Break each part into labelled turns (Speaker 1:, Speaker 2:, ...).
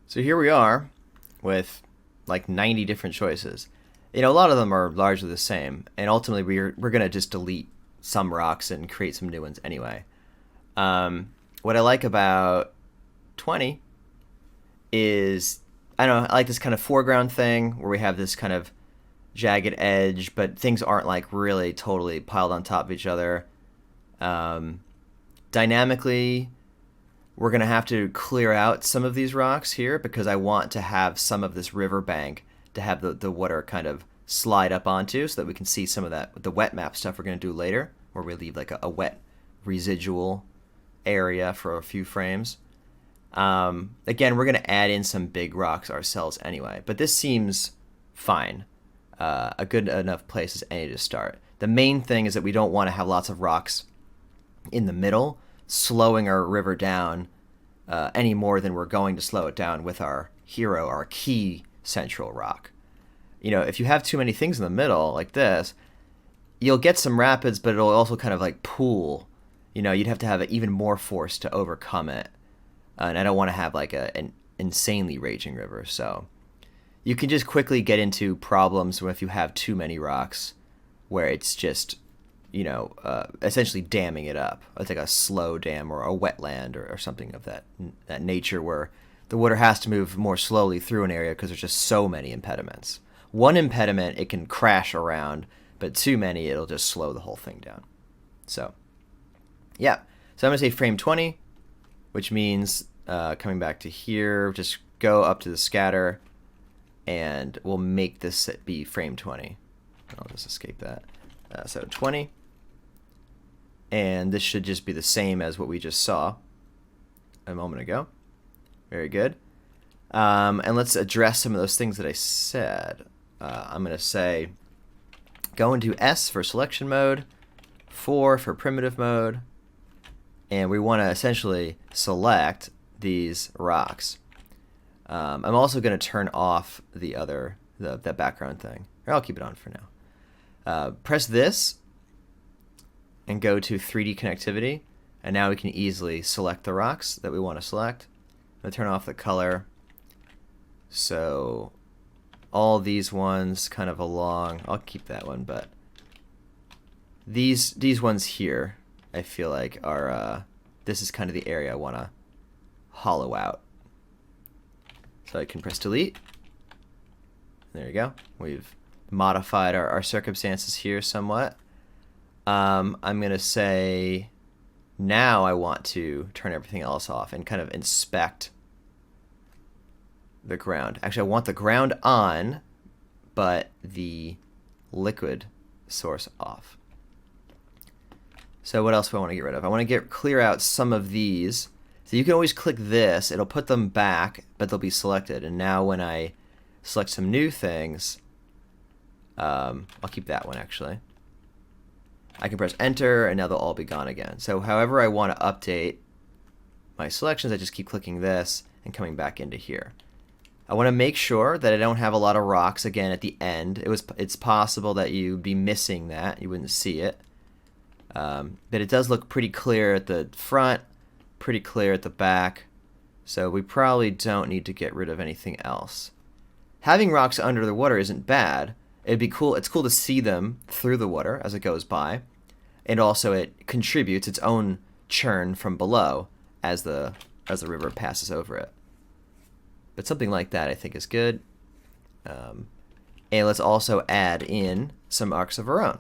Speaker 1: So here we are with like 90 different choices. You know, a lot of them are largely the same, and ultimately we're gonna just delete some rocks and create some new ones anyway. What I like about 20 is I don't know, I like this kind of foreground thing where we have this kind of jagged edge, but things aren't like really totally piled on top of each other. Um, Dynamically, we're going to have to clear out some of these rocks here because I want to have some of this riverbank to have the water kind of slide up onto so that we can see some of that the wet map stuff we're going to do later where we leave like a wet residual area for a few frames. Again, we're going to add in some big rocks ourselves anyway, but this seems fine. A good enough place as any to start. The main thing is that we don't want to have lots of rocks in the middle, slowing our river down any more than we're going to slow it down with our hero, our key central rock. You know, if you have too many things in the middle like this, you'll get some rapids, but it'll also kind of like pool. You know, you'd have to have even more force to overcome it. And I don't want to have like an insanely raging river. So you can just quickly get into problems if you have too many rocks where it's just essentially damming it up. It's like a slow dam or a wetland or something of that nature where the water has to move more slowly through an area because there's just so many impediments. One impediment, it can crash around, but too many, it'll just slow the whole thing down. So, yeah. So I'm going to say frame 20, which means coming back to here, just go up to the scatter, and we'll make this be frame 20. I'll just escape that. So 20. And this should just be the same as what we just saw a moment ago. Very good. And let's address some of those things that I said. I'm going to say go into S for selection mode, 4 for primitive mode, and we want to essentially select these rocks. I'm also going to turn off the background thing. Or I'll keep it on for now. Press this and go to 3D connectivity, and now we can easily select the rocks that we want to select. I'm going to turn off the color. So all these ones kind of along, I'll keep that one, but these ones here, I feel like are, this is kind of the area I want to hollow out. So I can press delete. There you go. We've modified our circumstances here somewhat. I'm going to say now I want to turn everything else off and kind of inspect the ground. Actually, I want the ground on, but the liquid source off. So what else do I want to get rid of? I want to clear out some of these. So you can always click this. It'll put them back, but they'll be selected. And now when I select some new things, I'll keep that one actually. I can press enter and now they'll all be gone again. So however I want to update my selections, I just keep clicking this and coming back into here. I want to make sure that I don't have a lot of rocks again at the end. It's possible that you'd be missing that. You wouldn't see it. But it does look pretty clear at the front, pretty clear at the back. So we probably don't need to get rid of anything else. Having rocks under the water isn't bad. It'd be cool. It's cool to see them through the water as it goes by, and also it contributes its own churn from below as the river passes over it. But something like that I think is good. And let's also add in some arcs of our own.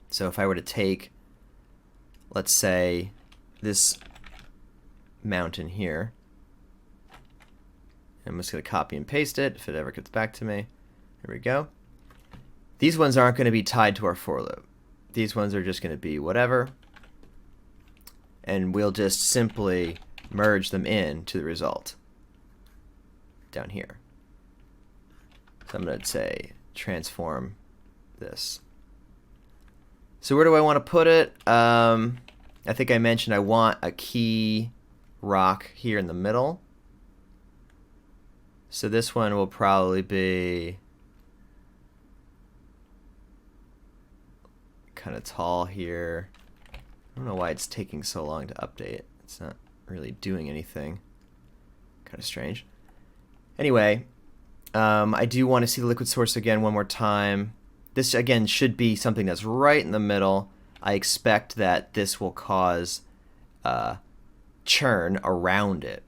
Speaker 1: So if I were to take, let's say, this mountain here, I'm just going to copy and paste it if it ever gets back to me. Here we go. These ones aren't going to be tied to our for loop. These ones are just going to be whatever. And we'll just simply merge them in to the result down here. So I'm going to say transform this. So where do I want to put it? I think I mentioned I want a key rock here in the middle. So this one will probably be kind of tall here. I don't know why it's taking so long to update. It's not really doing anything. Kind of strange. Anyway, I do want to see the liquid source again one more time. This, again, should be something that's right in the middle. I expect that this will cause churn around it.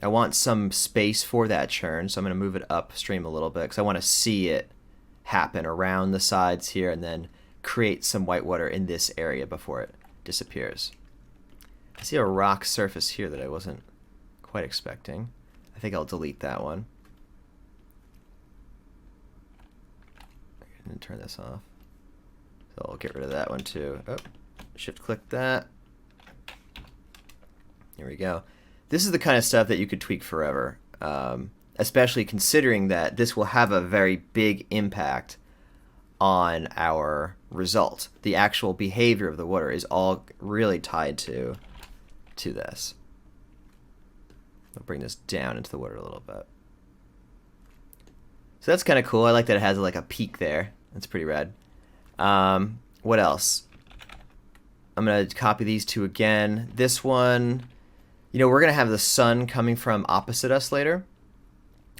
Speaker 1: I want some space for that churn, so I'm going to move it upstream a little bit because I want to see it happen around the sides here and then create some white water in this area before it disappears. I see a rock surface here that I wasn't quite expecting. I think I'll delete that one. And turn this off. So I'll get rid of that one too. Oh, shift click that. Here we go. This is the kind of stuff that you could tweak forever, especially considering that this will have a very big impact on our result. The actual behavior of the water is all really tied to this. I'll bring this down into the water a little bit. So that's kind of cool. I like that it has like a peak there. That's pretty rad. What else? I'm going to copy these two again. This one, you know, we're going to have the sun coming from opposite us later.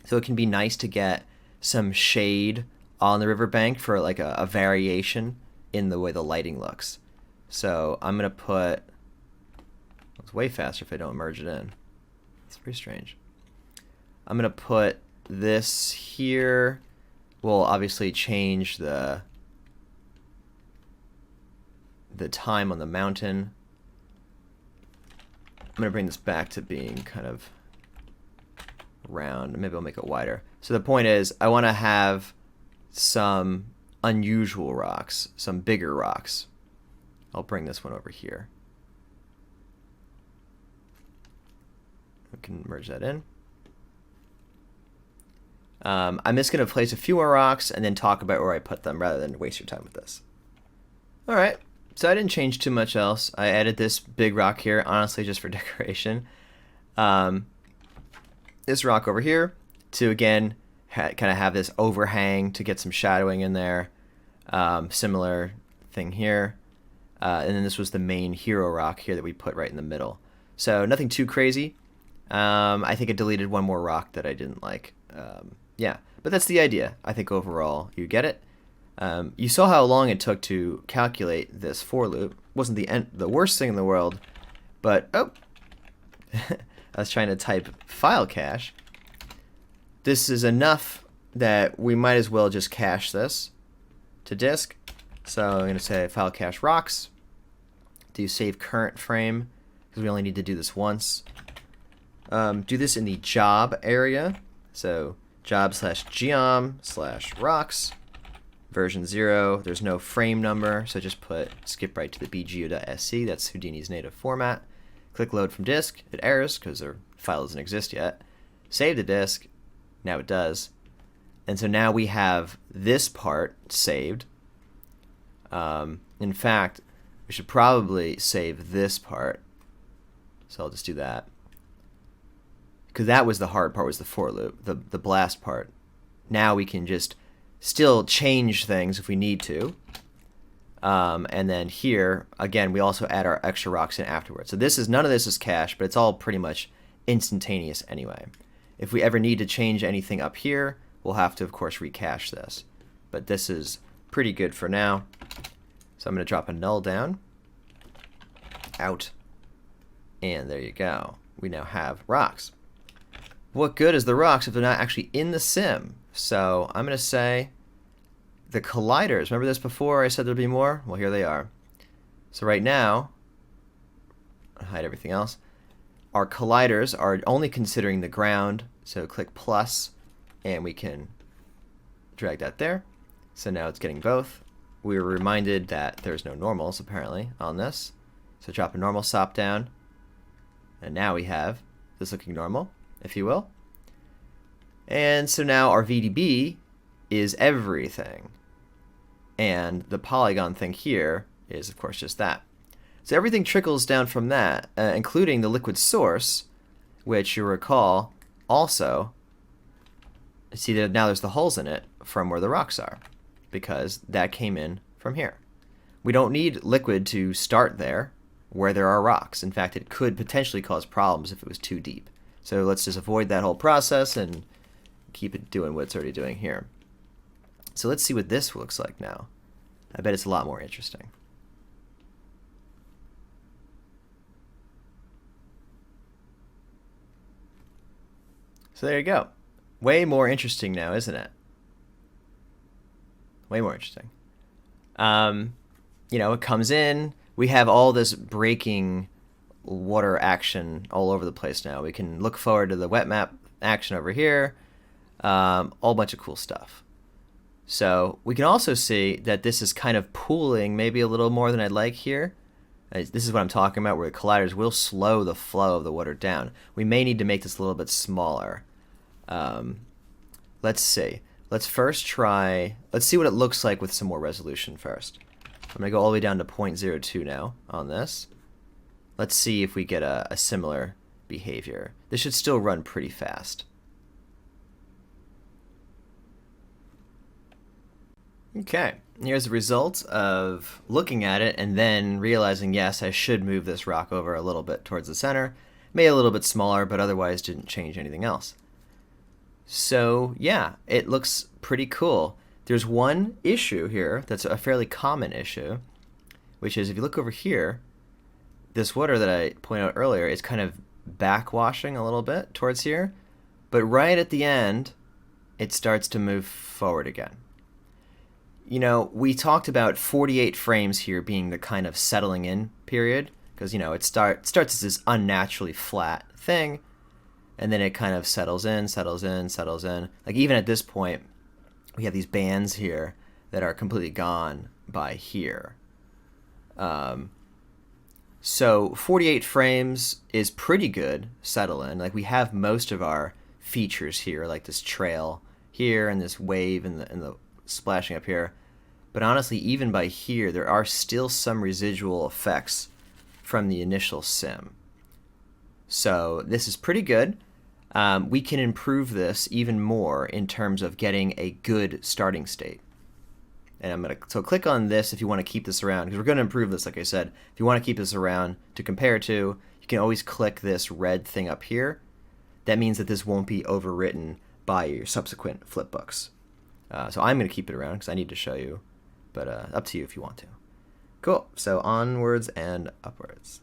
Speaker 1: So it can be nice to get some shade on the riverbank for like a variation in the way the lighting looks. So I'm going to put, it's way faster if I don't merge it in. It's pretty strange. I'm going to put this here. We'll obviously change the time on the mountain. I'm going to bring this back to being kind of round. Maybe I'll make it wider. So the point is, I want to have some unusual rocks, some bigger rocks. I'll bring this one over here. We can merge that in. I'm just going to place a few more rocks and then talk about where I put them rather than waste your time with this. Alright, so I didn't change too much else. I added this big rock here, honestly just for decoration. This rock over here to, again, kind of have this overhang to get some shadowing in there. Similar thing here. And then this was the main hero rock here that we put right in the middle. So nothing too crazy. I think I deleted one more rock that I didn't like. Yeah, but that's the idea. I think overall you get it. You saw how long it took to calculate this for loop. Wasn't the worst thing in the world, but oh, I was trying to type file cache. This is enough that we might as well just cache this to disk. So I'm going to say file cache rocks. Do save current frame because we only need to do this once. Do this in the job area. So job/geom/rocks version 0. There's no frame number, so just put skip right to the bgo.sc. That's Houdini's native format. Click load from disk. It errors because the file doesn't exist yet. Save the disk. Now it does. And so now we have this part saved. In fact, we should probably save this part. So I'll just do that. Because that was the hard part, was the for loop, the blast part. Now we can just still change things if we need to. And then here, again, we also add our extra rocks in afterwards. So this is, none of this is cached, but it's all pretty much instantaneous anyway. If we ever need to change anything up here, we'll have to, of course, recache this. But this is pretty good for now. So I'm going to drop a null down. Out. And there you go. We now have rocks. What good is the rocks if they're not actually in the sim? So I'm going to say the colliders. Remember this before I said there'd be more? Well, here they are. So right now, I'll hide everything else. Our colliders are only considering the ground. So click plus, and we can drag that there. So now it's getting both. We were reminded that there's no normals, apparently, on this. So drop a normal sop down. And now we have this looking normal, if you will. And so now our VDB is everything. And the polygon thing here is, of course, just that. So everything trickles down from that, including the liquid source, which you'll recall also, see that now there's the holes in it from where the rocks are, because that came in from here. We don't need liquid to start there where there are rocks. In fact, it could potentially cause problems if it was too deep. So let's just avoid that whole process and keep it doing what it's already doing here. So let's see what this looks like now. I bet it's a lot more interesting. So there you go. Way more interesting now, isn't it? Way more interesting. You know, it comes in. We have all this breaking water action all over the place now. We can look forward to the wet map action over here. All bunch of cool stuff. So we can also see that this is kind of pooling maybe a little more than I'd like here. This is what I'm talking about, where the colliders will slow the flow of the water down. We may need to make this a little bit smaller. Let's see. Let's first try, let's see what it looks like with some more resolution first. I'm going to go all the way down to 0.02 now on this. Let's see if we get a similar behavior. This should still run pretty fast. Okay, here's the result of looking at it and then realizing, yes, I should move this rock over a little bit towards the center. Made it a little bit smaller, but otherwise didn't change anything else. So yeah, it looks pretty cool. There's one issue here that's a fairly common issue, which is if you look over here, this water that I pointed out earlier is kind of backwashing a little bit towards here, but right at the end, it starts to move forward again. You know, we talked about 48 frames here being the kind of settling in period, because, you know, it starts as this unnaturally flat thing, and then it kind of settles in, settles in, settles in. Like, even at this point, we have these bands here that are completely gone by here. So 48 frames is pretty good settle in. Like, we have most of our features here, like this trail here and this wave and the splashing up here. But honestly, even by here, there are still some residual effects from the initial sim. So this is pretty good. We can improve this even more in terms of getting a good starting state. And I'm going to click on this if you want to keep this around, because we're going to improve this, like I said. If you want to keep this around to compare to, you can always click this red thing up here. That means that this won't be overwritten by your subsequent flipbooks. So I'm going to keep it around because I need to show you, but up to you if you want to. Cool. So onwards and upwards.